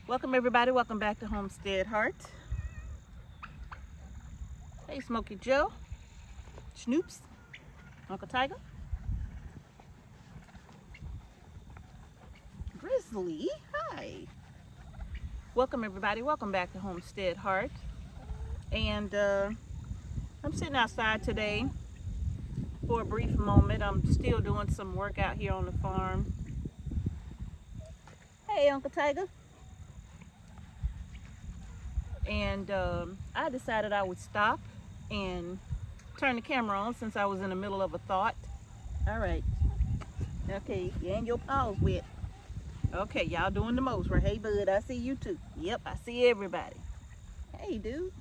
Welcome everybody, welcome back to Homestead Heart. Hey Smokey Joe, Snoops, Uncle Tiger, Grizzly, hi. Welcome everybody, welcome back to Homestead Heart. And I'm sitting outside today for a brief moment. I'm still doing some work out here on the farm. Hey Uncle Tiger. And I decided I would stop and turn the camera on since I was in the middle of a thought. All right. Okay, and your paws wet. Okay, y'all doing the most, right? Hey, bud, I see you too. Yep, I see everybody. Hey, dude.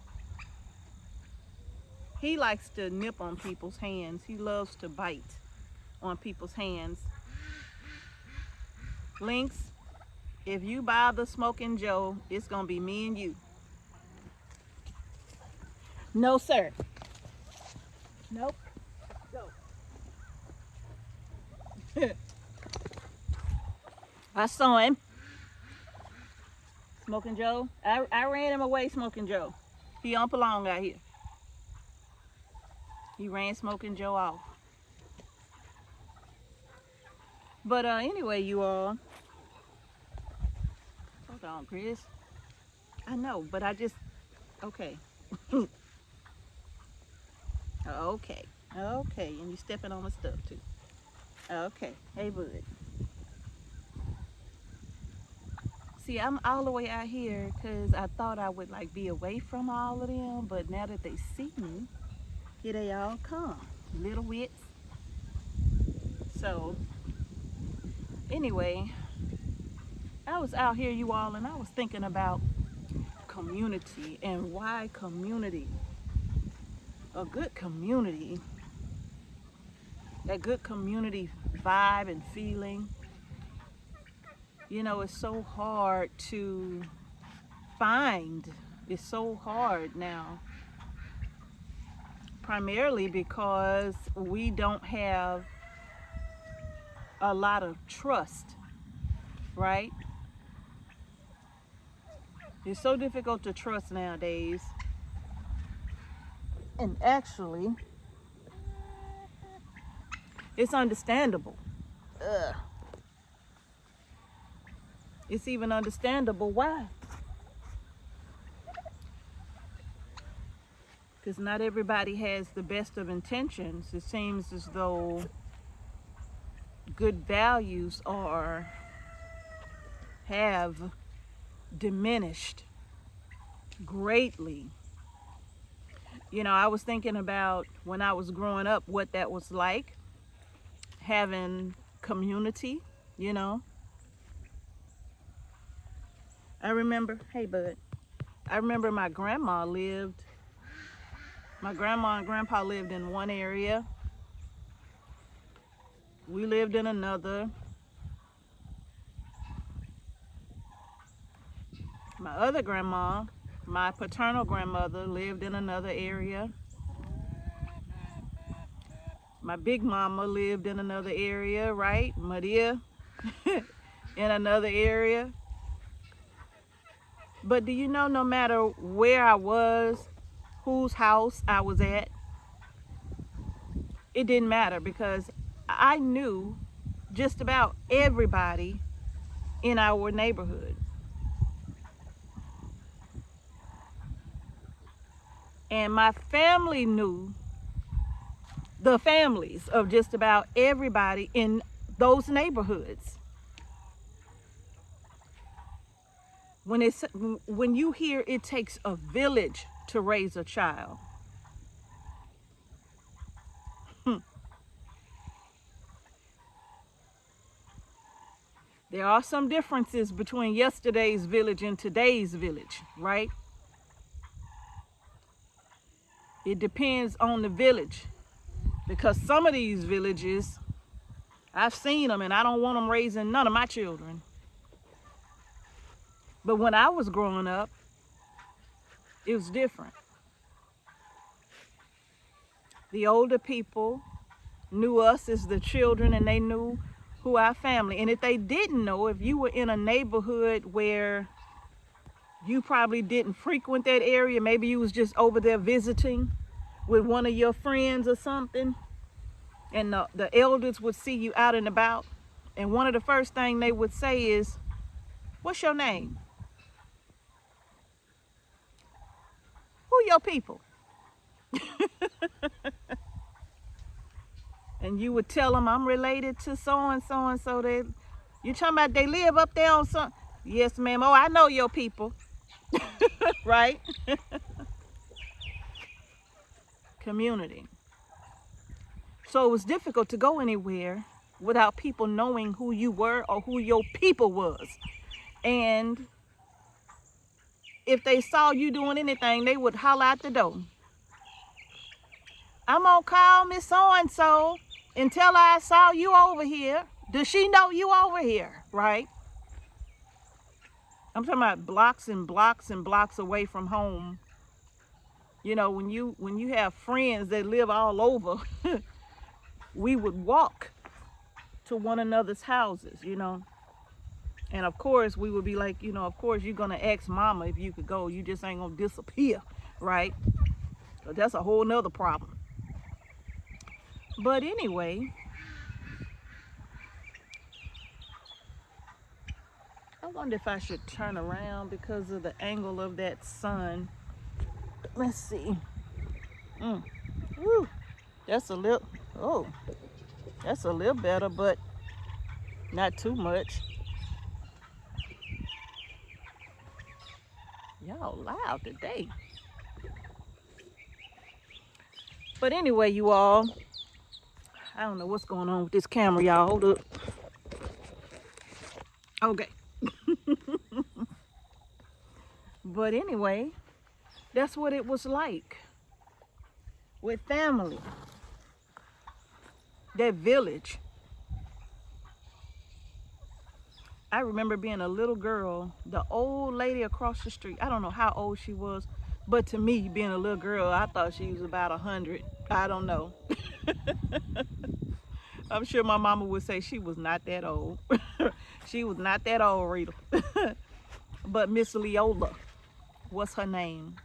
He likes to nip on people's hands. He loves to bite on people's hands. Lynx, if you bother Smoking Joe, it's gonna be me and you. No, sir. Nope. Go. I saw him. Smoking Joe. I ran him away, Smoking Joe. He don't belong out here. He ran Smoking Joe off. But anyway, you all. Hold on, Chris. I know, but I just, okay. Okay, and you stepping on my stuff too. Okay, hey bud. See, I'm all the way out here because I thought I would like be away from all of them, but now that they see me, here they all come, little wits. So, anyway, I was out here, you all, and I was thinking about community and why community. A good community, that good community vibe and feeling, you know, it's so hard to find. It's so hard now, primarily because we don't have a lot of trust, right? It's so difficult to trust nowadays. And actually, it's understandable. Ugh. It's even understandable why. Because not everybody has the best of intentions. It seems as though good values have diminished greatly. You know, I was thinking about when I was growing up, what that was like, having community, you know. I remember, hey bud, I remember my grandma and grandpa lived in one area. We lived in another. My other grandma, my paternal grandmother, lived in another area. My big mama lived in another area, right? Maria in another area. But do you know, no matter where I was, whose house I was at, it didn't matter because I knew just about everybody in our neighborhood. And my family knew the families of just about everybody in those neighborhoods. When you hear it takes a village to raise a child, there are some differences between yesterday's village and today's village, right? It depends on the village, because some of these villages, I've seen them and I don't want them raising none of my children. But when I was growing up, it was different. The older people knew us as the children and they knew who our family. And if they didn't know, if you were in a neighborhood where You probably didn't frequent that area. Maybe you was just over there visiting with one of your friends or something. And the elders would see you out and about. And one of the first things they would say is, what's your name? Who your people? And you would tell them, I'm related to so-and-so and so. You talking about they live up there on some? Yes, ma'am. Oh, I know your people. Right? Community. So it was difficult to go anywhere without people knowing who you were or who your people was. And if they saw you doing anything, they would holler out the door. I'm gonna call Miss so-and-so and tell her I saw you over here. Does she know you over here? Right? I'm talking about blocks and blocks and blocks away from home. You know, when you have friends that live all over, we would walk to one another's houses, you know. And of course, we would be like, you know, of course you're gonna ask mama if you could go. You just ain't gonna disappear, right? So that's a whole nother problem. But anyway, I wonder if I should turn around because of the angle of that sun. Let's see. Woo. That's a little better, but not too much. Y'all loud today. But anyway, you all, I don't know what's going on with this camera, y'all. Hold up. Okay. But anyway, that's what it was like with family. That village. I remember being a little girl, the old lady across the street, I don't know how old she was, but to me, being a little girl, I thought she was about 100. I don't know. I'm sure my mama would say she was not that old. She was not that old, Rita. But Miss Leola, what's her name?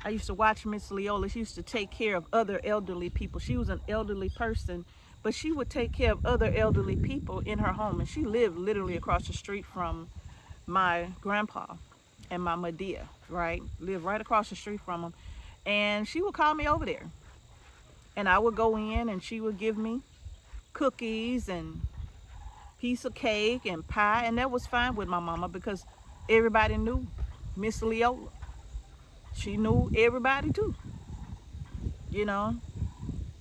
I used to watch Miss Leola. She used to take care of other elderly people. She was an elderly person, but she would take care of other elderly people in her home. And she lived literally across the street from my grandpa and my Medea, right? Lived right across the street from them. And she would call me over there. And I would go in and she would give me cookies and piece of cake and pie. And that was fine with my mama because everybody knew Miss Leola. She knew everybody too. You know,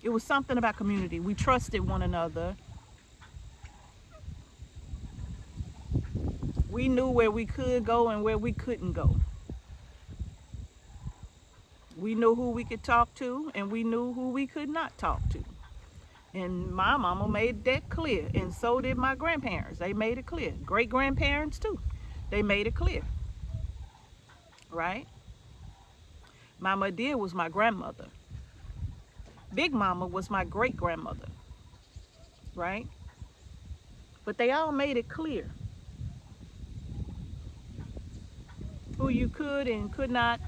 it was something about community. We trusted one another. We knew where we could go and where we couldn't go. We knew who we could talk to and we knew who we could not talk to. And my mama made that clear, and so did my grandparents. They made it clear. Great grandparents too. They made it clear. Right? My Medea was my grandmother. Big Mama was my great grandmother. Right? But they all made it clear who you could and could not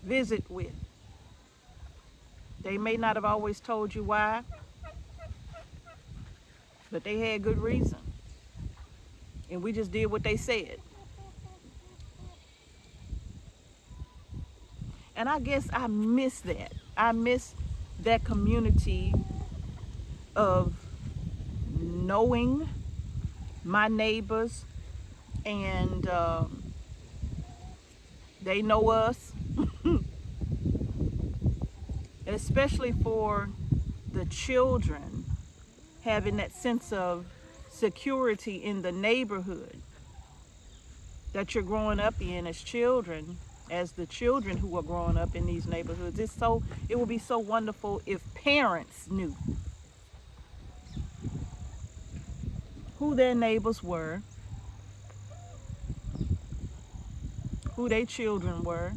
visit with. They may not have always told you why, but they had good reason. And we just did what they said. And I guess I miss that. I miss that community of knowing my neighbors, and they know us. Especially for the children, having that sense of security in the neighborhood that you're growing up in as children, as the children who are growing up in these neighborhoods. It would be so wonderful if parents knew who their neighbors were, who their children were,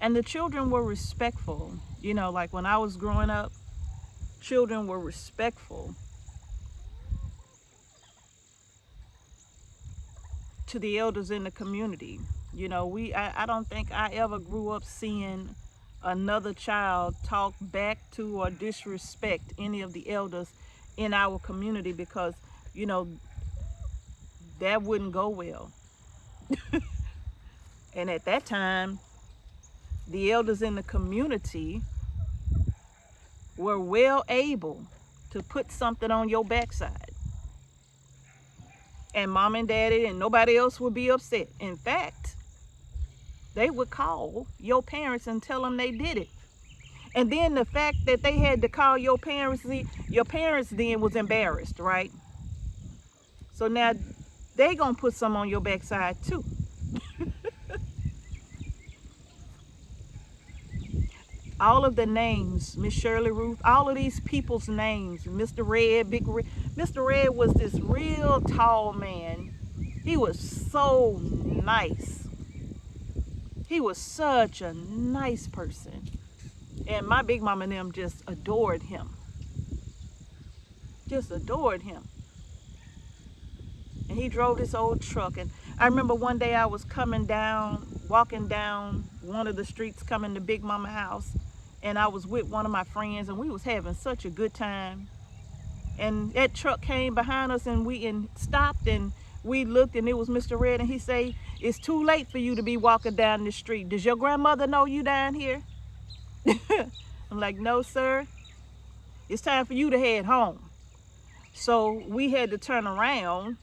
and the children were respectful. You know, like when I was growing up, children were respectful. to the elders in the community. You know, I don't think I ever grew up seeing another child talk back to or disrespect any of the elders in our community, because, you know, that wouldn't go well. And at that time, the elders in the community were well able to put something on your backside. And mom and daddy and nobody else would be upset. In fact, they would call your parents and tell them they did it. And then the fact that they had to call your parents then was embarrassed, right? So now they gonna put some on your backside too. All of the names, Miss Shirley Ruth, all of these people's names, Mr. Red, Big Red. Mr. Red was this real tall man. He was so nice. He was such a nice person. And my big mama and them just adored him. Just adored him. And he drove this old truck. And I remember one day I was walking down one of the streets coming to Big Mama house. And I was with one of my friends, and we was having such a good time. And that truck came behind us, and we stopped, and we looked, and it was Mr. Red, and he say, "It's too late for you to be walking down the street. Does your grandmother know you down here?" I'm like, "No, sir. It's time for you to head home." So we had to turn around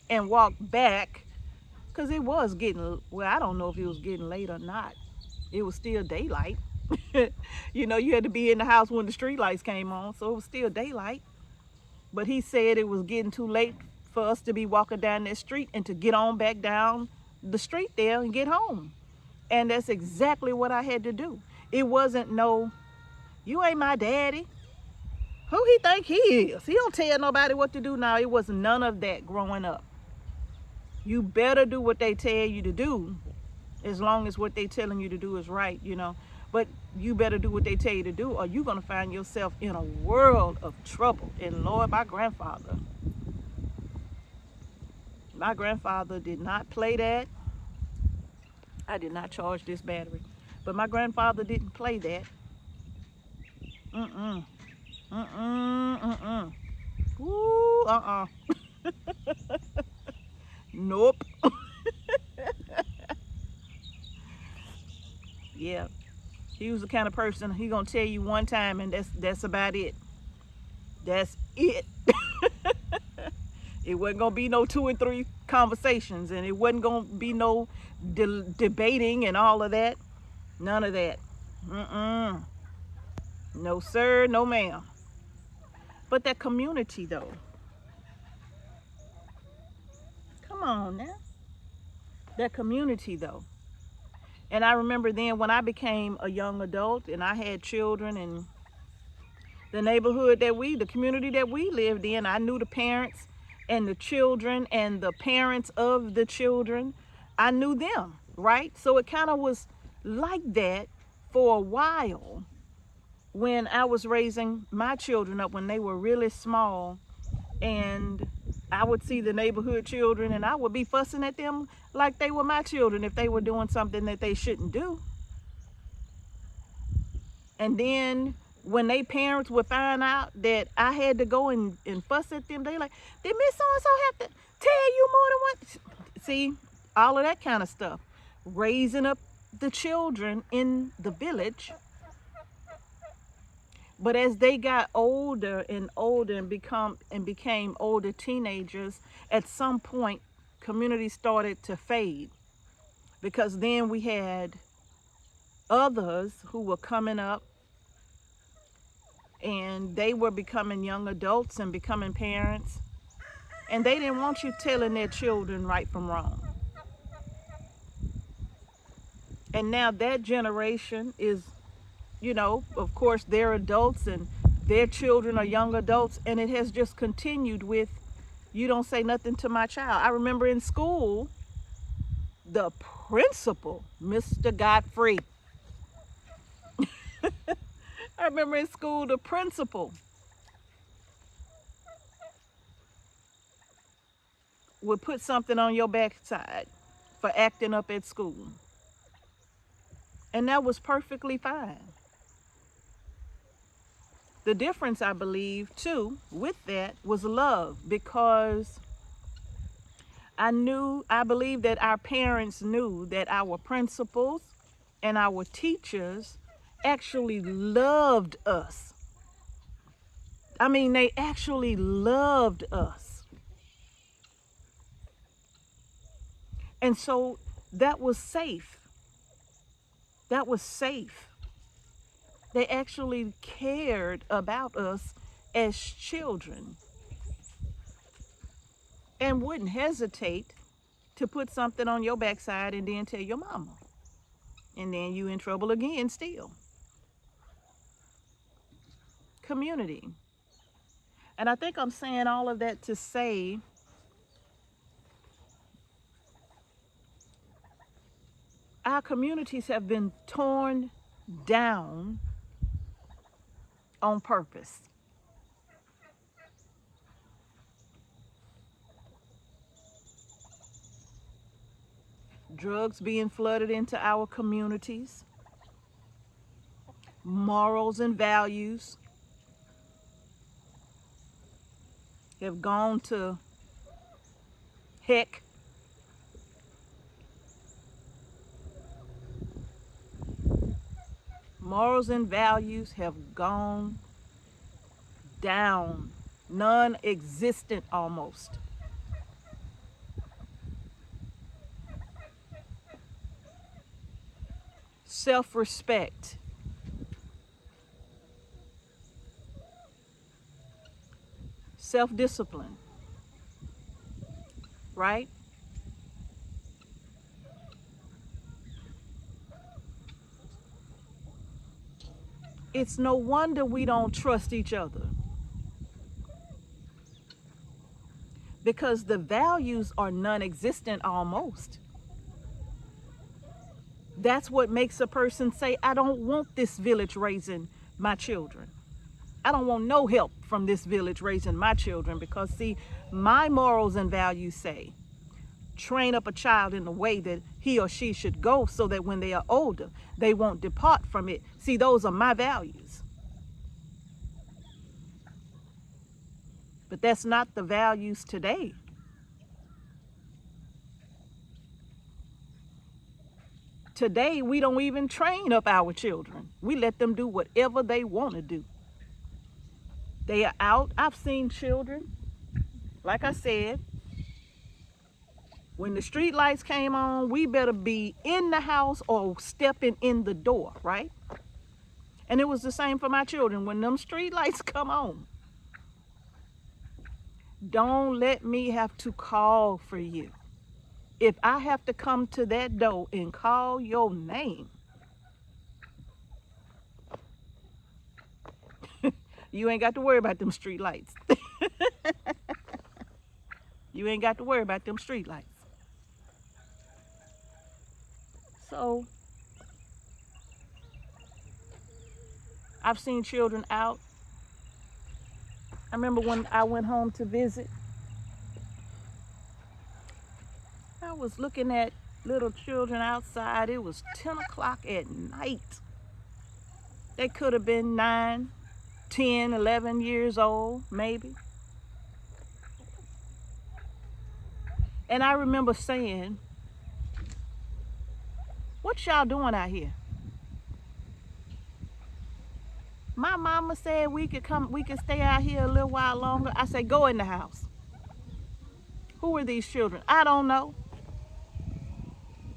and walk back, because it was getting, well, I don't know if it was getting late or not. It was still daylight. You know, you had to be in the house when the street lights came on, so it was still daylight. But he said it was getting too late for us to be walking down that street and to get on back down the street there and get home. And that's exactly what I had to do. It wasn't no, "You ain't my daddy. Who he think he is? He don't tell nobody what to do." Now, it was none of that growing up. You better do what they tell you to do, as long as what they telling you to do is right, you know. But you better do what they tell you to do, or you're going to find yourself in a world of trouble. And Lord, my grandfather did not play that. I did not charge this battery. But my grandfather didn't play that. Mm-mm. Mm-mm. Mm-mm. Ooh, Nope. Yeah. He was the kind of person, he gonna tell you one time, and that's about it. That's it. It wasn't gonna be no 2 and 3 conversations, and it wasn't gonna be no debating and all of that. None of that. Mm-mm. No sir, no ma'am. But that community though. Come on now. That community though. And I remember then when I became a young adult and I had children, and the neighborhood the community that we lived in, I knew the parents and the children and the parents of the children. I knew them, right? So it kind of was like that for a while when I was raising my children up when they were really small. And I would see the neighborhood children, and I would be fussing at them like they were my children if they were doing something that they shouldn't do. And then when they parents would find out that I had to go and fuss at them, they like, "Did Miss So-and-so have to tell you more than once?" See, all of that kind of stuff. Raising up the children in the village. But as they got older and older and became older teenagers, at some point, community started to fade. Because then we had others who were coming up, and they were becoming young adults and becoming parents. And they didn't want you telling their children right from wrong. And now that generation is, you know, of course, they're adults and their children are young adults, and it has just continued with, "You don't say nothing to my child." I remember in school, the principal, Mr. Godfrey. I remember in school, the principal would put something on your backside for acting up at school. And that was perfectly fine. The difference, I believe, too, with that was love, because I believe that our parents knew that our principals and our teachers actually loved us. I mean, they actually loved us. And so that was safe. That was safe. They actually cared about us as children and wouldn't hesitate to put something on your backside and then tell your mama. And then you in trouble again still. Community. And I think I'm saying all of that to say our communities have been torn down on purpose. Drugs being flooded into our communities, morals and values have gone to heck. Morals and values have gone down, non-existent almost. Self-respect, self-discipline, right? It's no wonder we don't trust each other, because the values are non-existent almost. That's what makes a person say, I don't want this village raising my children. I don't want no help from this village raising my children, because see, my morals and values say, train up a child in the way that he or she should go, so that when they are older, they won't depart from it. See, those are my values. But that's not the values today. Today, we don't even train up our children. We let them do whatever they want to do. They are out. I've seen children, like I said, when the street lights came on, we better be in the house or stepping in the door, right? And it was the same for my children. When them street lights come on, don't let me have to call for you. If I have to come to that door and call your name, you ain't got to worry about them street lights. You ain't got to worry about them street lights. So, I've seen children out. I remember when I went home to visit, I was looking at little children outside. It was 10 o'clock at night. They could have been 9, 10, 11 years old, maybe. And I remember saying, what y'all doing out here? My mama said we could stay out here a little while longer. I said, go in the house. Who are these children? I don't know.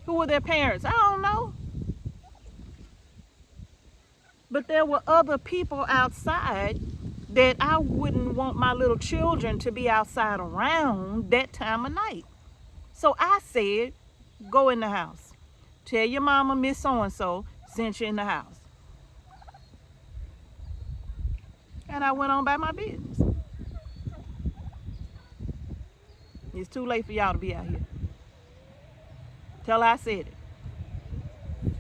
Who were their parents? I don't know. But there were other people outside that I wouldn't want my little children to be outside around that time of night. So I said, go in the house. Tell your mama Miss So-and-so sent you in the house. And I went on by my business. It's too late for y'all to be out here. Till I said it.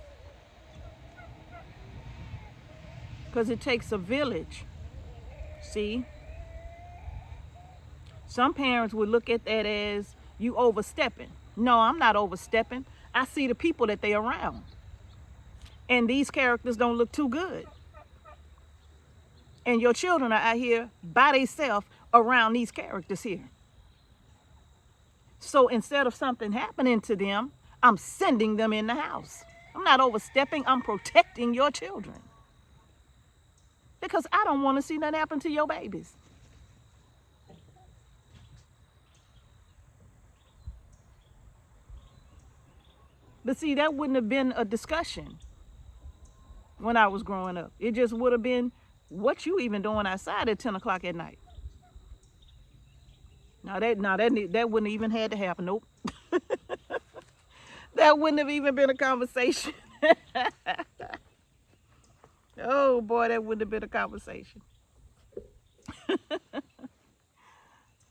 Because it takes a village. See? Some parents would look at that as, you overstepping. No, I'm not overstepping. I see the people that they around. And these characters don't look too good. And your children are out here by themselves around these characters here. So instead of something happening to them, I'm sending them in the house. I'm not overstepping. I'm protecting your children. Because I don't want to see nothing happen to your babies. But see, that wouldn't have been a discussion when I was growing up. It just would have been, what you even doing outside at 10 o'clock at night? That wouldn't even had to happen. Nope. That wouldn't have even been a conversation. Oh boy, that wouldn't have been a conversation.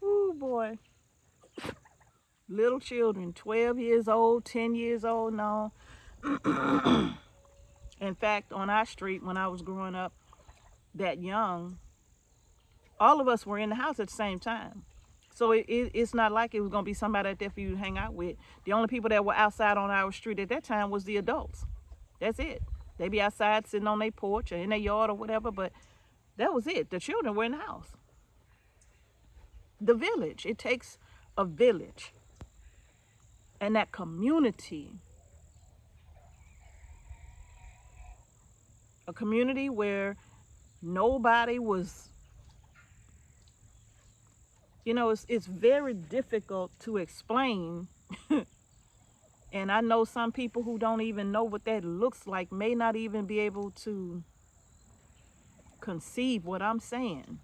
Oh boy. Little children, 12 years old, 10 years old, no. In fact, on our street, when I was growing up that young, all of us were in the house at the same time. So it's not like it was going to be somebody out there for you to hang out with. The only people that were outside on our street at that time was the adults. That's it. They be outside sitting on their porch or in their yard or whatever, but that was it. The children were in the house. The village. It takes a village. And that community. A community where nobody was, you know, it's very difficult to explain. And I know some people who don't even know what that looks like may not even be able to conceive what I'm saying.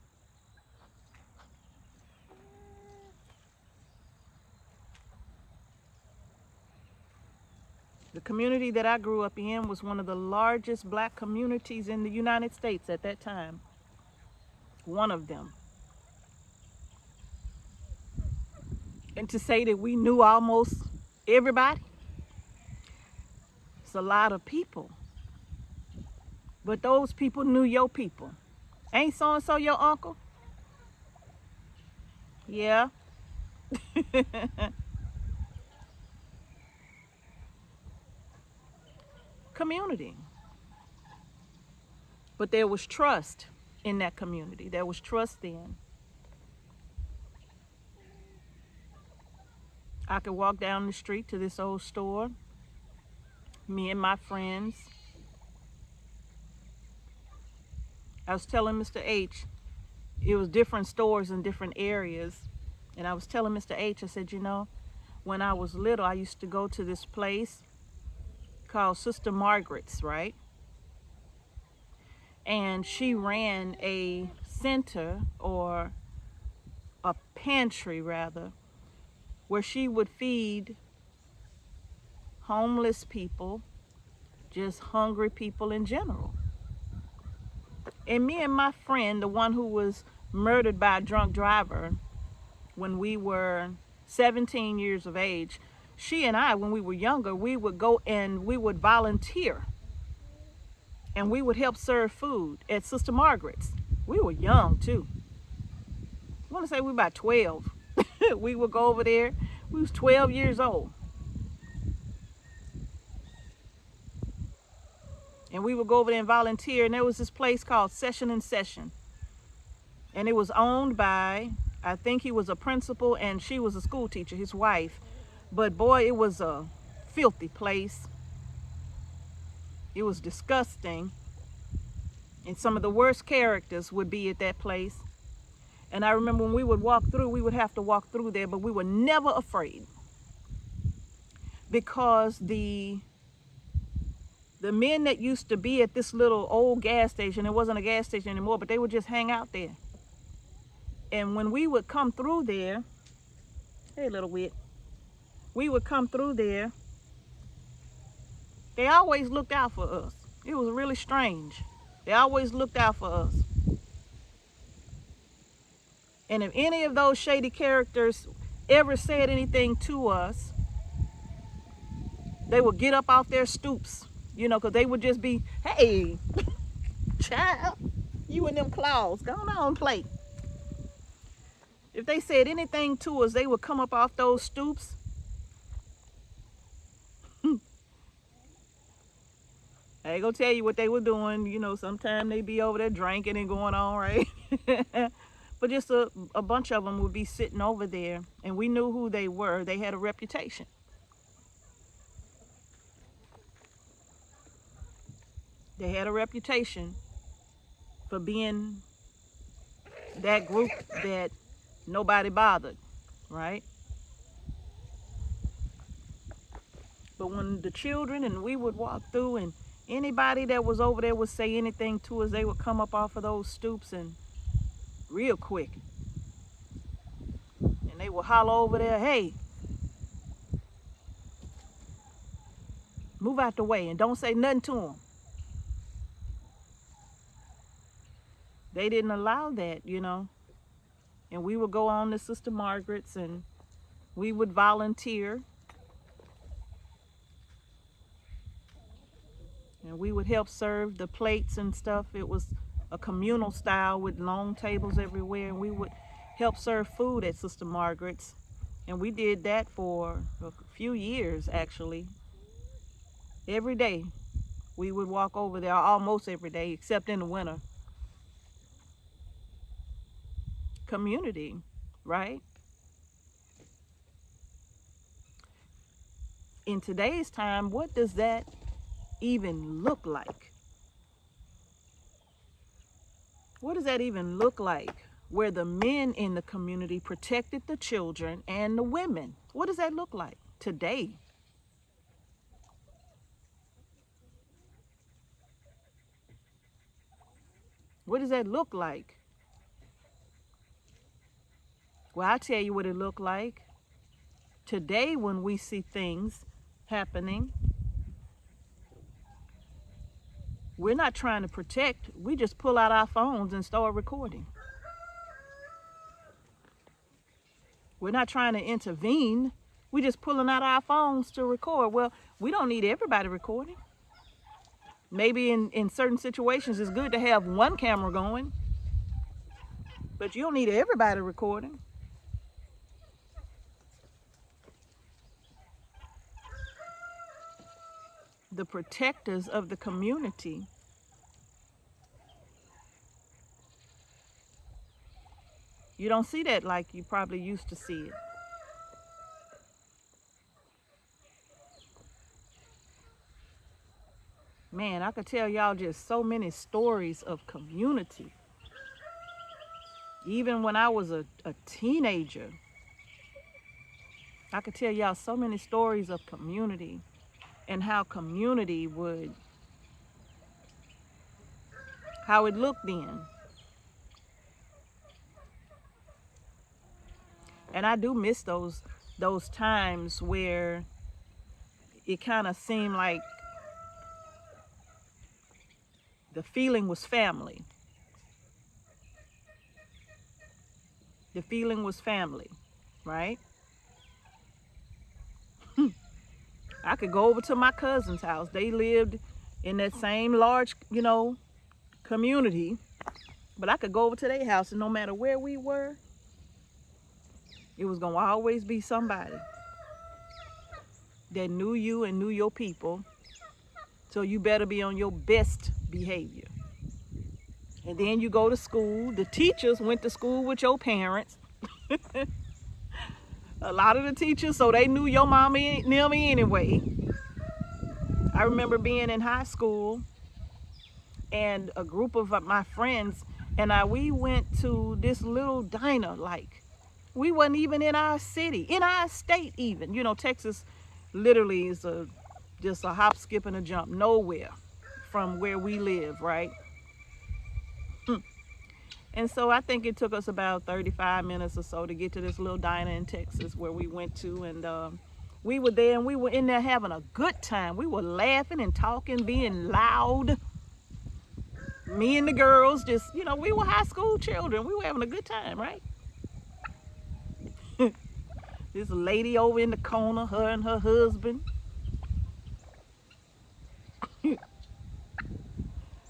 The community that I grew up in was one of the largest black communities in the United States at that time. One of them. And to say that we knew almost everybody, it's a lot of people. But those people knew your people. Ain't so-and-so your uncle? Yeah. Community. But there was trust in that community. There was trust then. I could walk down the street to this old store, me and my friends. I was telling Mr. H, it was different stores in different areas. And I was telling Mr. H, I said, you know, when I was little, I used to go to this place called Sister Margaret's, right? And she ran a center, or a pantry rather, where she would feed homeless people, just hungry people in general. And me and my friend, the one who was murdered by a drunk driver when we were 17 years of age, she and I, when we were younger, we would go and we would volunteer. And we would help serve food at Sister Margaret's. We were young too. I want to say we were about 12. We would go over there. We was 12 years old. And we would go over there and volunteer. And there was this place called Session and Session. And it was owned by, I think he was a principal and she was a school teacher, his wife. But boy, it was a filthy place. It was disgusting. And some of the worst characters would be at that place. And I remember when we would walk through, we would have to walk through there, but we were never afraid. Because the men that used to be at this little old gas station, it wasn't a gas station anymore, but they would just hang out there. And when we would come through there, hey little wit, we would come through there, they always looked out for us. It was really strange. They always looked out for us. And if any of those shady characters ever said anything to us, they would get up off their stoops, you know, because they would just be, hey, child, you and them claws, go on play. if they said anything to us, they would come up off those stoops. I ain't gonna tell you what they were doing. You know, sometimes they be over there drinking and going on, right? But just a bunch of them would be sitting over there, and we knew who they were. They had a reputation. They had a reputation for being that group that nobody bothered, right? But when the children and we would walk through, and anybody that was over there would say anything to us, they would come up off of those stoops and real quick. And they would holler over there, hey, move out the way, and don't say nothing to them. They didn't allow that, you know. And we would go on to Sister Margaret's, and we would volunteer. And we would help serve the plates and stuff. It was a communal style with long tables everywhere. And we would help serve food at Sister Margaret's. And we did that for a few years, actually. Every day we would walk over there, almost every day, except in the winter. Community, right? In today's time, what does that even look like? What does that even look like? Where the men in the community protected the children and the women. What does that look like today? What does that look like? Well, I'll tell you what it looked like. Today, when we see things happening, we're not trying to protect. We just pull out our phones and start recording. We're not trying to intervene. We're just pulling out our phones to record. Well, we don't need everybody recording. Maybe in certain situations, it's good to have one camera going, but you don't need everybody recording. The protectors of the community you don't see that like you probably used to see it. Man, I could tell y'all just so many stories of community. Even when I was a teenager, I could tell y'all so many stories of community and how community would, how it looked then. And I do miss those times where it kind of seemed like the feeling was family. The feeling was family, right? I could go over to my cousin's house. They lived in that same large, community. But I could go over to their house, and no matter where we were, it was going to always be somebody that knew you and knew your people. So you better be on your best behavior. And then you go to school. The teachers went to school with your parents. A lot of the teachers, so they knew your mama knew me anyway. I remember being in high school, and a group of my friends and we went to this little diner. Like, we wasn't even in our city, in our state even. Texas literally is just a hop, skip, and a jump nowhere from where we live, right? And so I think it took us about 35 minutes or so to get to this little diner in Texas where we went to. And we were there, and we were in there having a good time. We were laughing and talking, being loud. Me and the girls just, we were high school children. We were having a good time, right? This lady over in the corner, her and her husband.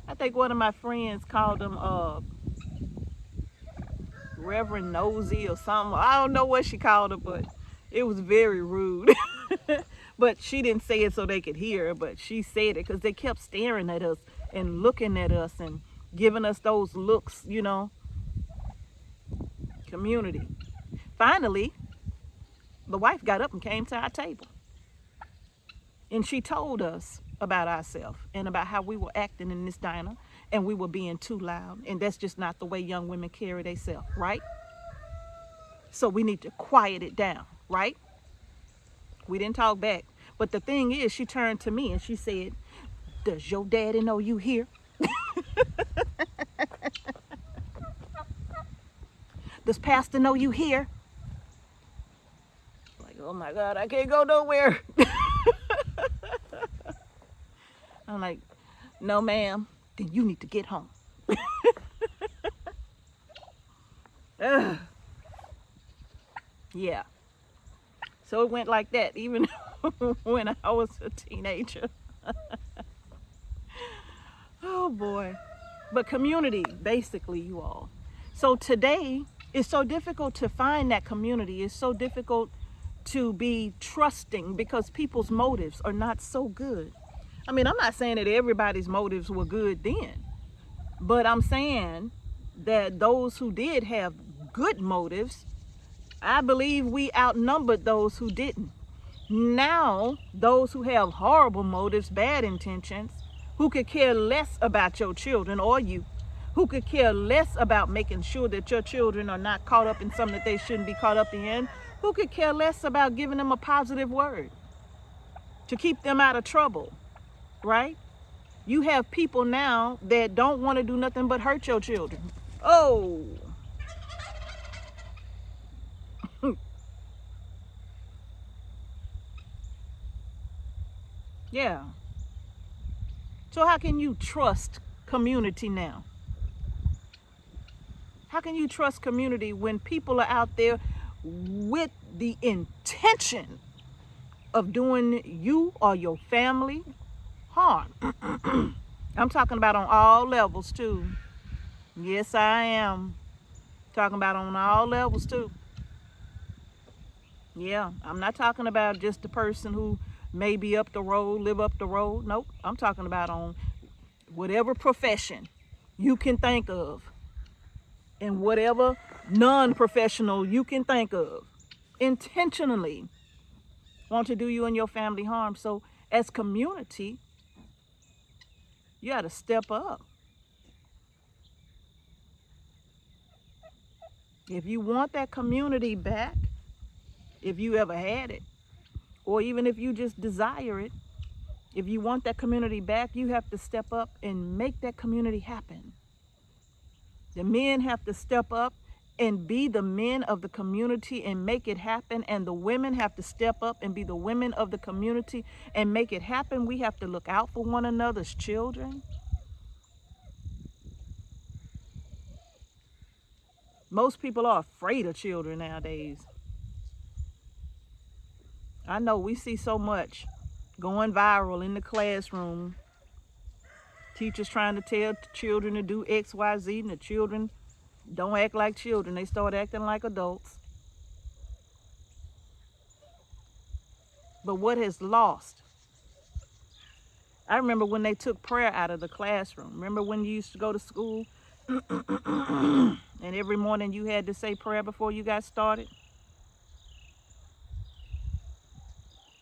I think one of my friends called them Reverend Nosy or something. I don't know what she called her, but it was very rude. But she didn't say it so they could hear, but she said it because they kept staring at us and looking at us and giving us those looks, you know. Community. Finally, the wife got up and came to our table. And she told us about ourselves and about how we were acting in this diner and we were being too loud. And that's just not the way young women carry themselves, right? So we need to quiet it down, right? We didn't talk back. But the thing is, she turned to me and she said, "Does your daddy know you here? Does Pastor know you here?" Like, oh my God, I can't go nowhere. I'm like, "No, ma'am, then you need to get home." Yeah. So it went like that, even when I was a teenager. Oh boy. But community, basically, you all. So today, it's so difficult to find that community. It's so difficult to be trusting because people's motives are not so good. I mean, I'm not saying that everybody's motives were good then, but I'm saying that those who did have good motives, I believe we outnumbered those who didn't. Now, those who have horrible motives, bad intentions, who could care less about your children or you, who could care less about making sure that your children are not caught up in something that they shouldn't be caught up in, who could care less about giving them a positive word to keep them out of trouble, right? You have people now that don't want to do nothing but hurt your children. Oh. Yeah. So how can you trust community now? How can you trust community when people are out there with the intention of doing you or your family harm? I'm talking about on all levels too. Yes, I am. Talking about on all levels too. Yeah, I'm not talking about just the person who may be up the road, live up the road. Nope, I'm talking about on whatever profession you can think of and whatever non-professional you can think of. Intentionally want to do you and your family harm. So as community, you got to step up. If you want that community back, if you ever had it, or even if you just desire it, if you want that community back, you have to step up and make that community happen. The men have to step up and be the men of the community and make it happen. And the women have to step up and be the women of the community and make it happen. We have to look out for one another's children. Most people are afraid of children nowadays. I know we see so much going viral in the classroom. Teachers trying to tell children to do X, Y, Z, and the children don't act like children. They start acting like adults. But what has lost? I remember when they took prayer out of the classroom. Remember when you used to go to school and every morning you had to say prayer before you got started?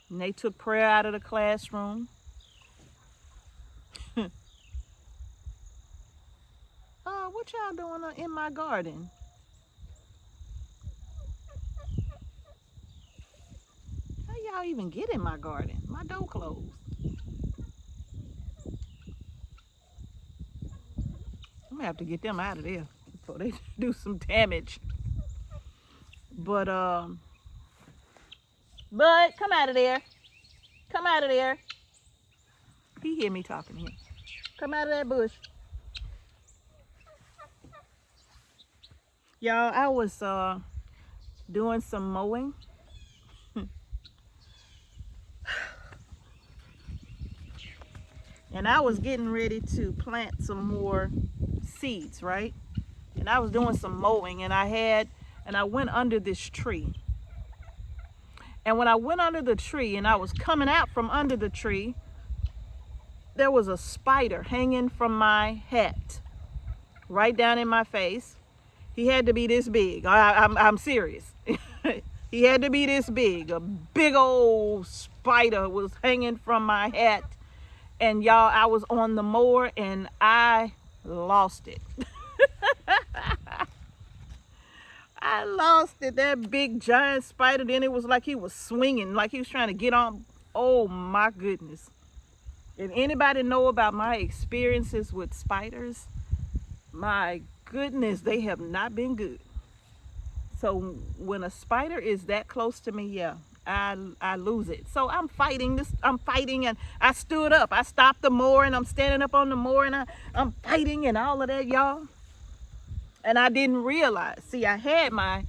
And they took prayer out of the classroom. What y'all doing in my garden? How y'all even get in my garden? My door closed. I'm gonna have to get them out of there before they do some damage. But come out of there. Come out of there. He hear me talking here. Come out of that bush. Y'all, I was doing some mowing. And I was getting ready to plant some more seeds, right? and I was doing some mowing, and I went under this tree. And when I went under the tree and I was coming out from under the tree, there was a spider hanging from my hat, right down in my face. He had to be this big. I'm serious. He had to be this big. A big old spider was hanging from my hat. And y'all, I was on the mower and I lost it. I lost it. That big giant spider. Then it was like he was swinging, like he was trying to get on. Oh my goodness. If anybody know about my experiences with spiders, my goodness, they have not been good. So when a spider is that close to me, yeah, I lose it. So I'm fighting this. I'm fighting, and I stood up. I stopped the mower, and I'm standing up on the mower, and I'm fighting and all of that, y'all. And I didn't realize. See, I had my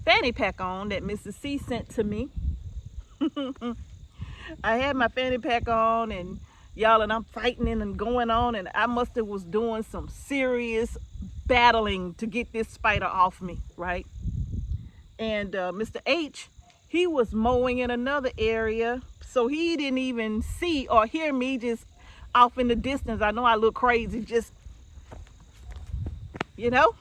fanny pack on that Mrs. C sent to me. I had my fanny pack on, and y'all, and I'm fighting and going on, and I must have was doing some serious battling to get this spider off me, right? And Mr. H, he was mowing in another area, so he didn't even see or hear me just off in the distance. I know I look crazy, just, you know.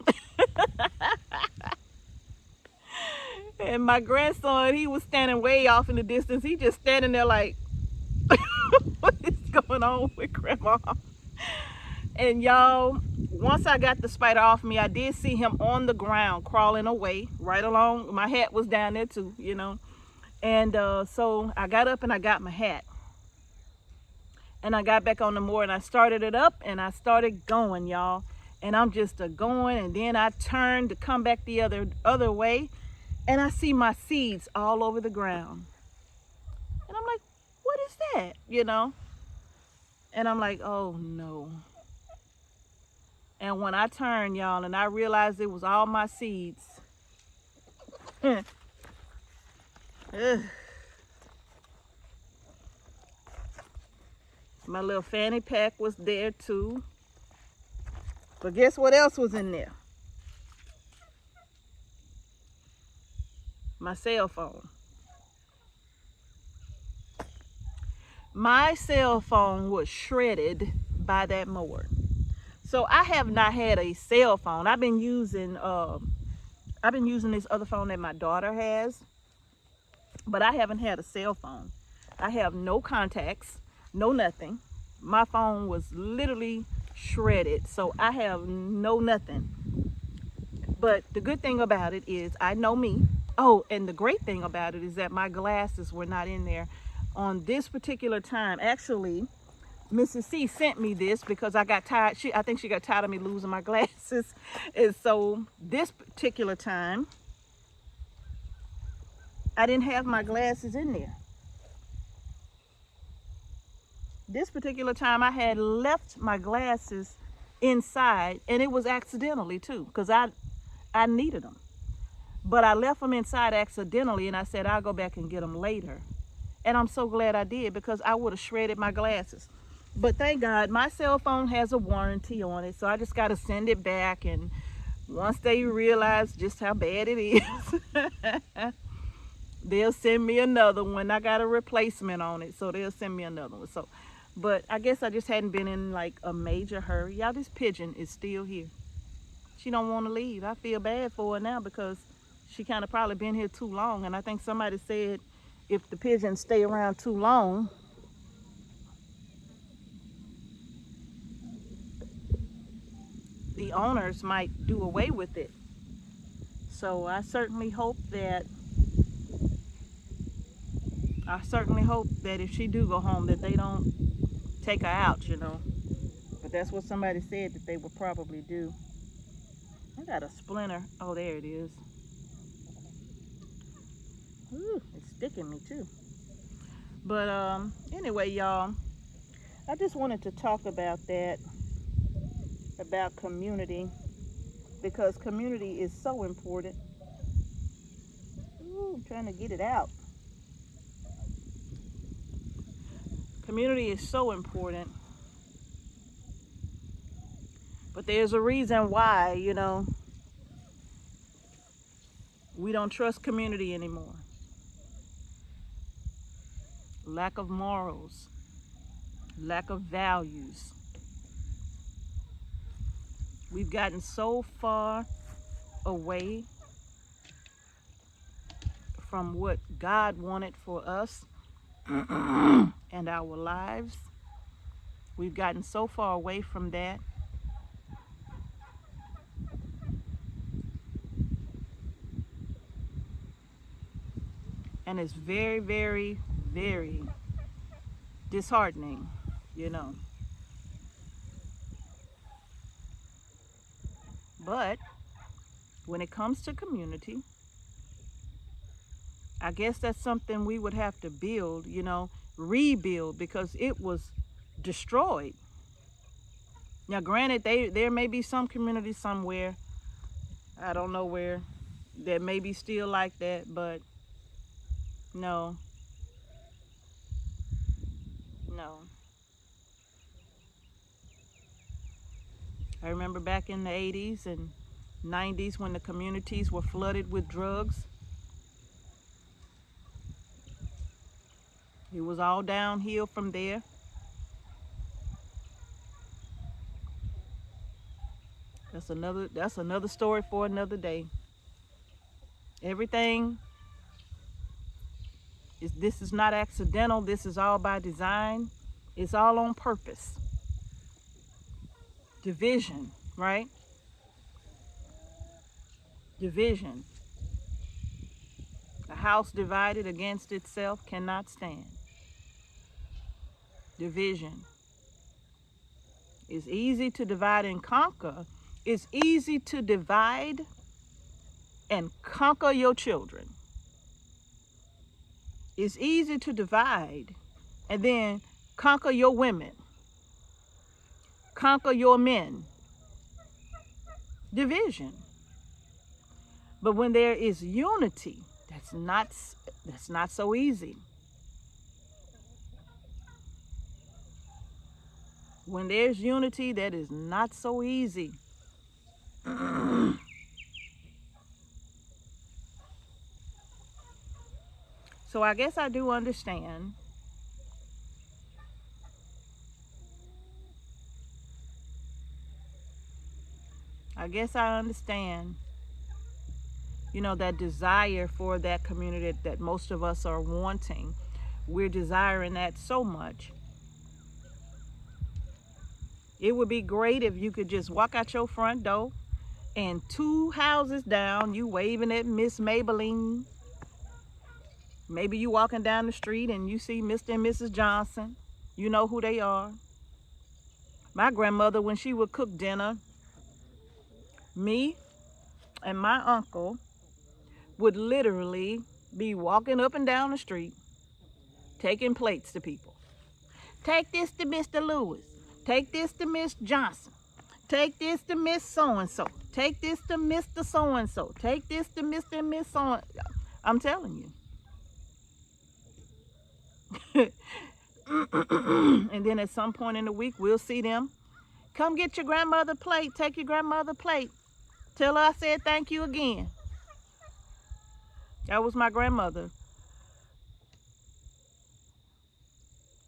And my grandson, he was standing way off in the distance. He just standing there like, what is going on with grandma? And y'all, once I got the spider off me, I did see him on the ground crawling away right along. My hat was down there too, you know. And so I got up and I got my hat. And I got back on the mower and I started it up and I started going, y'all. And I'm just going, and then I turned to come back the other way, and I see my seeds all over the ground. And I'm like, what is that? You know? And I'm like, oh no. And when I turned, y'all, and I realized it was all my seeds. My little fanny pack was there too. But guess what else was in there? My cell phone. My cell phone was shredded by that mower. So I have not had a cell phone. I've been using this other phone that my daughter has, but I haven't had a cell phone. I have no contacts, no nothing. My phone was literally shredded, so I have no nothing. But the good thing about it is I know me. Oh, and the great thing about it is that my glasses were not in there on this particular time. Actually, Mrs. C sent me this because I got tired. I think she got tired of me losing my glasses. And so this particular time, I didn't have my glasses in there. This particular time I had left my glasses inside, and it was accidentally too, because I needed them. But I left them inside accidentally, and I said I'll go back and get them later. And I'm so glad I did, because I would have shredded my glasses. But thank God my cell phone has a warranty on it, so I just got to send it back. And once they realize just how bad it is, they'll send me another one. I got a replacement on it, so they'll send me another one. So, but I guess I just hadn't been in like a major hurry. Y'all, this pigeon is still here. She don't want to leave. I feel bad for her now because she kind of probably been here too long. And I think somebody said if the pigeons stay around too long, the owners might do away with it. So I certainly hope that if she do go home, that they don't take her out, you know. But that's what somebody said that they would probably do. I got a splinter. Oh, there it is. Ooh, it's sticking me too. But anyway, y'all, I just wanted to talk about that, about community, because community is so important. Ooh, I'm trying to get it out. Community is so important. But there's a reason why, you know, We don't trust community anymore. Lack of morals, lack of values. We've gotten so far away from what God wanted for us and our lives. We've gotten so far away from that. And it's very, very, very disheartening, you know. But when it comes to community, I guess that's something we would have to build, you know, rebuild, because it was destroyed. Now, granted, there may be some community somewhere, I don't know where, that may be still like that, but no. I remember back in the 80s and 90s when the communities were flooded with drugs. It was all downhill from there. That's another story for another day. Everything this is not accidental. This is all by design. It's all on purpose. Division, right? Division. A house divided against itself cannot stand. Division. It's easy to divide and conquer. It's easy to divide and conquer your children. It's easy to divide and then conquer your women, conquer your men. Division. But when there is unity, that's not so easy. When there's unity, that is not so easy. So I guess I do understand you know, that desire for that community that most of us are wanting. We're desiring that so much. It would be great if you could just walk out your front door and 2 houses down, you waving at Miss Maybelline. Maybe you walking down the street and you see Mr. and Mrs. Johnson. You know who they are. My grandmother, when she would cook dinner, me and my uncle would literally be walking up and down the street, taking plates to people. Take this to Mr. Lewis. Take this to Miss Johnson. Take this to Miss So-and-so. Take this to Mr. So-and-so. Take this to Mr. and Miss So-and-so. I'm telling you. And then at some point in the week, we'll see them. Come get your grandmother plate. Take your grandmother plate. Tell her I said thank you again. That was my grandmother.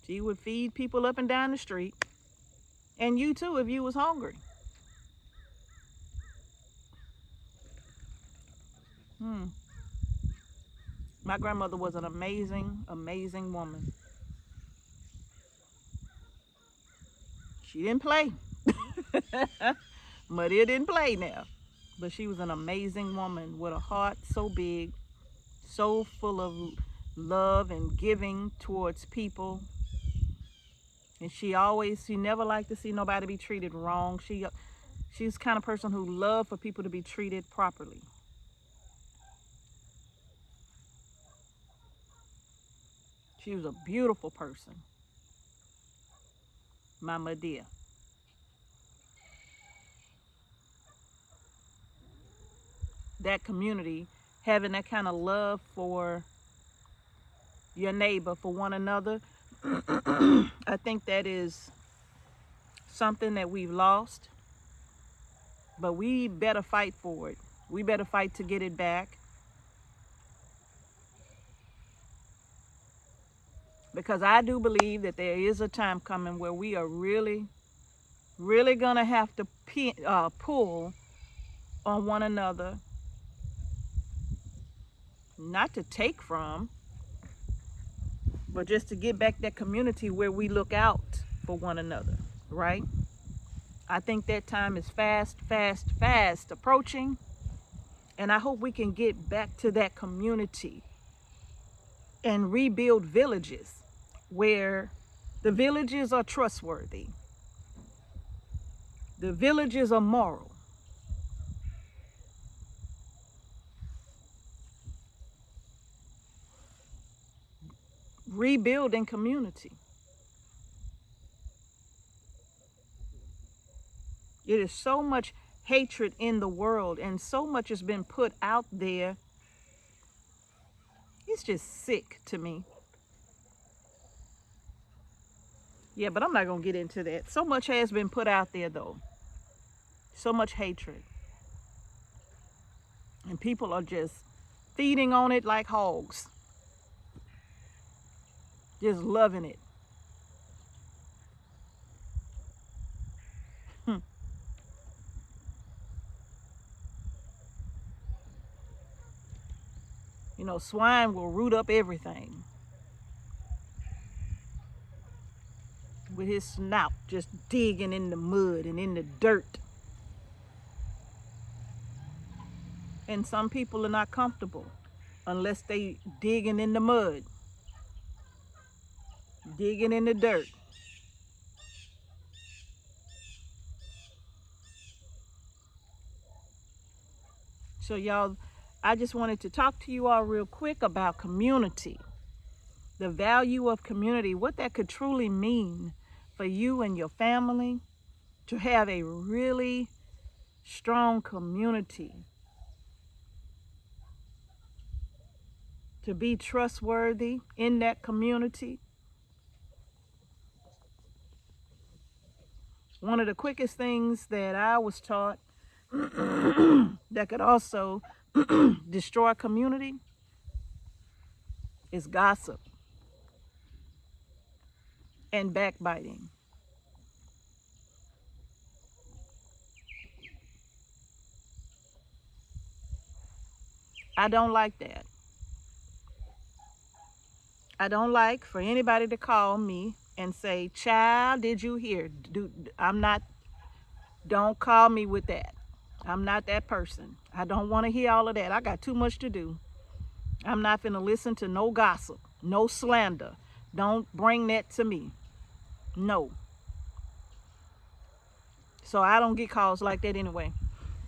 She would feed people up and down the street. And you too, if you was hungry. My grandmother was an amazing, amazing woman. She didn't play. Maria didn't play now. But she was an amazing woman with a heart so big, so full of love and giving towards people. And she never liked to see nobody be treated wrong. She's the kind of person who loved for people to be treated properly. She was a beautiful person. Mama dear. That community, having that kind of love for your neighbor, for one another, I think that is something that we've lost, but we better fight for it. We better fight to get it back. Because I do believe that there is a time coming where we are really, really going to have to pull on one another, not to take from, but just to get back that community where we look out for one another, right? I think that time is fast, fast, fast approaching. And I hope we can get back to that community and rebuild villages where the villages are trustworthy. The villages are moral. Rebuilding community. It is so much hatred in the world, and so much has been put out there. It's just sick to me. Yeah, but I'm not going to get into that. So much has been put out there, though. So much hatred. And people are just feeding on it like hogs. Just loving it. You know, swine will root up everything with his snout, just digging in the mud and in the dirt. And some people are not comfortable unless they digging in the mud, digging in the dirt. So y'all, I just wanted to talk to you all real quick about community, the value of community, what that could truly mean for you and your family, to have a really strong community, to be trustworthy in that community. One of the quickest things that I was taught that could also destroy community is gossip and backbiting. I don't like that. I don't like for anybody to call me and say, "Child, did you hear?" Don't call me with that. I'm not that person. I don't want to hear all of that. I got too much to do. I'm not finna listen to no gossip, no slander. Don't bring that to me. No. So I don't get calls like that anyway.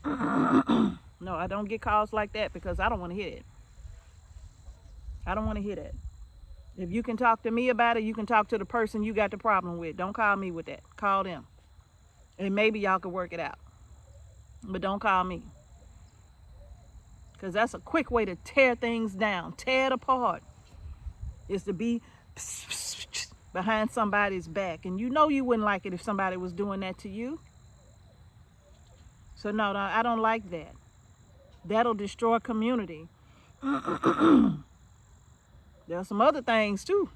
No, I don't get calls like that because I don't want to hear it. I don't want to hear that. If you can talk to me about it, you can talk to the person you got the problem with. Don't call me with that. Call them. And maybe y'all can work it out. But don't call me. Because that's a quick way to tear things down, tear it apart. Is to be behind somebody's back. And you know you wouldn't like it if somebody was doing that to you. So no, I don't like that. That'll destroy community. There are some other things too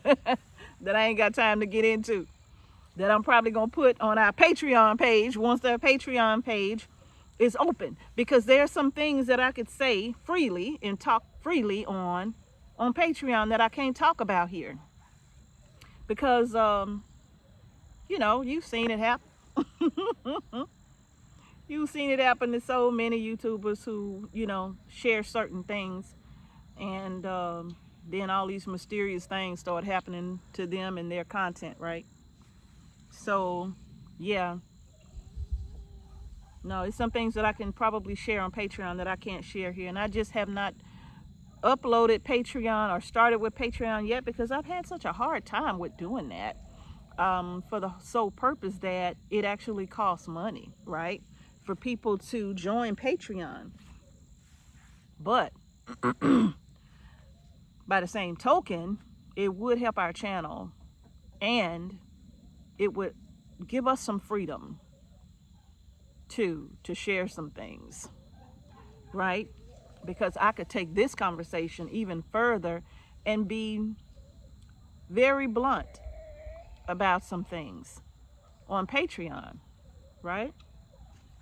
that I ain't got time to get into, that I'm probably going to put on our Patreon page once their Patreon page is open, because there are some things that I could say freely and talk freely on Patreon that I can't talk about here, because you know, you've seen it happen. You've seen it happen to so many YouTubers who, you know, share certain things, and then all these mysterious things start happening to them and their content, right? So yeah, no, it's some things that I can probably share on Patreon that I can't share here. And I just have not uploaded Patreon or started with Patreon yet, because I've had such a hard time with doing that, for the sole purpose that it actually costs money, right, for people to join Patreon. But by the same token, it would help our channel, and it would give us some freedom to share some things, right? Because I could take this conversation even further and be very blunt about some things on Patreon, right?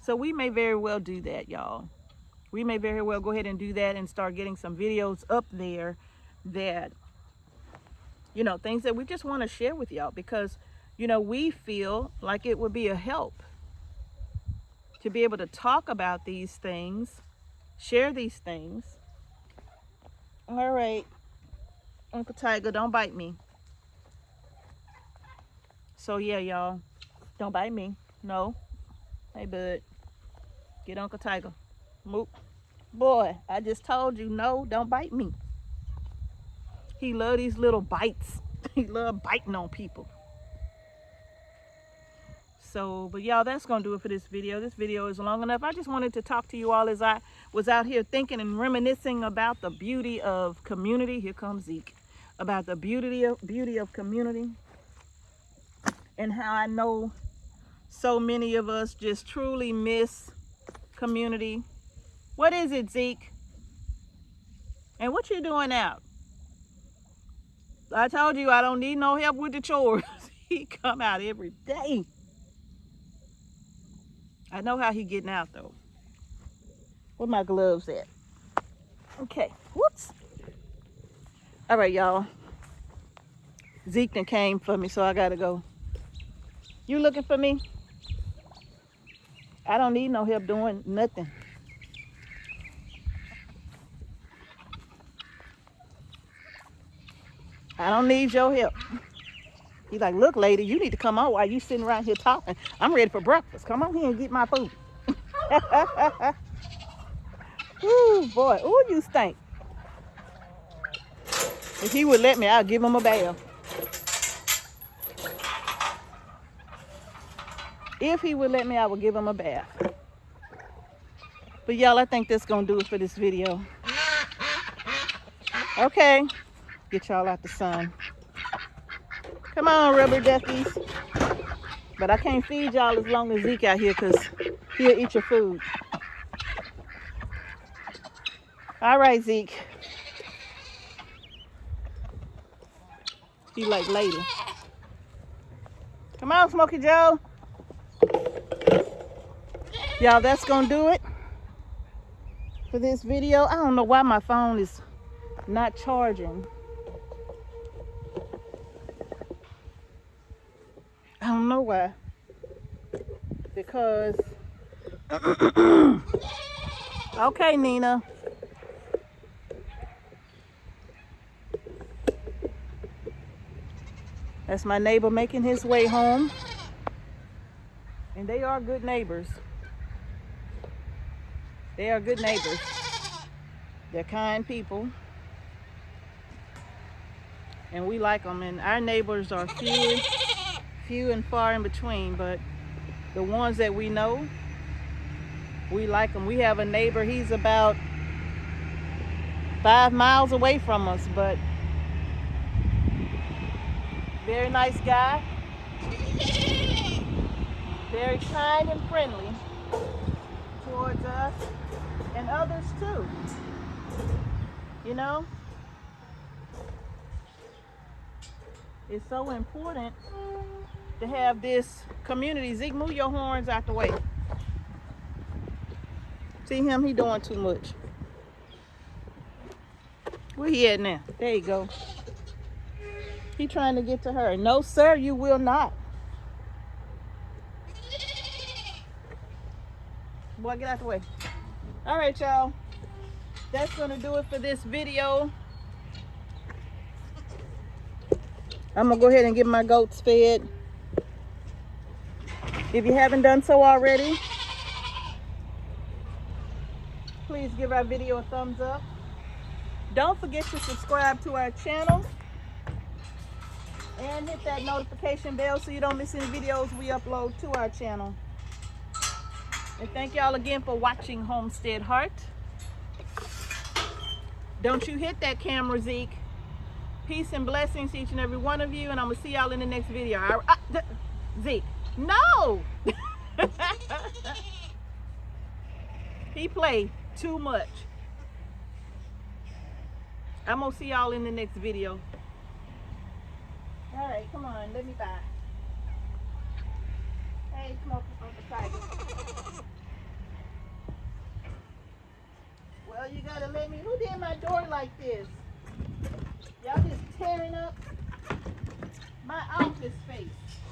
So we may very well do that, y'all. We may very well go ahead and do that and start getting some videos up there that, you know, things that we just want to share with y'all, because, you know, we feel like it would be a help to be able to talk about these things, share these things. All right, Uncle Tiger, don't bite me. So yeah, y'all, don't bite me. No. Hey, bud, get Uncle Tiger. Moop. Boy, I just told you, no, don't bite me. He love these little bites. He love biting on people. So, but y'all, that's gonna do it for this video. This video is long enough. I just wanted to talk to you all as I was out here thinking and reminiscing about the beauty of community. Here comes Zeke. About the beauty of community, and how I know so many of us just truly miss community. What is it, Zeke? And what you doing out? I told you I don't need no help with the chores. He come out every day. I know how he getting out though. Where my gloves at? Okay, whoops. All right, y'all. Zeke done came for me, so I gotta go. You looking for me? I don't need no help doing nothing. I don't need your help. He's like, look, lady, you need to come on while you sitting around here talking. I'm ready for breakfast. Come on here and get my food. Ooh, boy. Ooh, you stink. If he would let me, I'll give him a bath. If he would let me, I would give him a bath. But y'all, I think that's going to do it for this video. Okay. Get y'all out the sun. Come on, rubber duckies. But I can't feed y'all as long as Zeke out here, because he'll eat your food. All right, Zeke. He like lady. Come on, Smokey Joe. Y'all, that's gonna do it for this video. I don't know why my phone is not charging. I don't know why. Because okay, Nina. That's my neighbor making his way home. And they are good neighbors. They are good neighbors. They're kind people. And we like them. And our neighbors are few and far in between. But the ones that we know, we like them. We have a neighbor, he's about 5 miles away from us, but very nice guy. Very kind and friendly towards us and others too. You know? It's so important to have this community. Zeke, move your horns out the way. See him? He doing too much. Where he at now? There you go. He trying to get to her. No, sir, you will not. Boy, get out the way. All right, y'all. That's going to do it for this video. I'm going to go ahead and get my goats fed. If you haven't done so already, please give our video a thumbs up. Don't forget to subscribe to our channel and hit that notification bell so you don't miss any videos we upload to our channel. And thank y'all again for watching Homestead Heart. Don't you hit that camera, Zeke. Peace and blessings to each and every one of you, and I'm going to see y'all in the next video. Zeke, no! He played too much. I'm going to see y'all in the next video. come on, let me by. Hey, come on, Uncle Tiger. Well, you gotta let me. Who did my door like this? Y'all just tearing up my office space.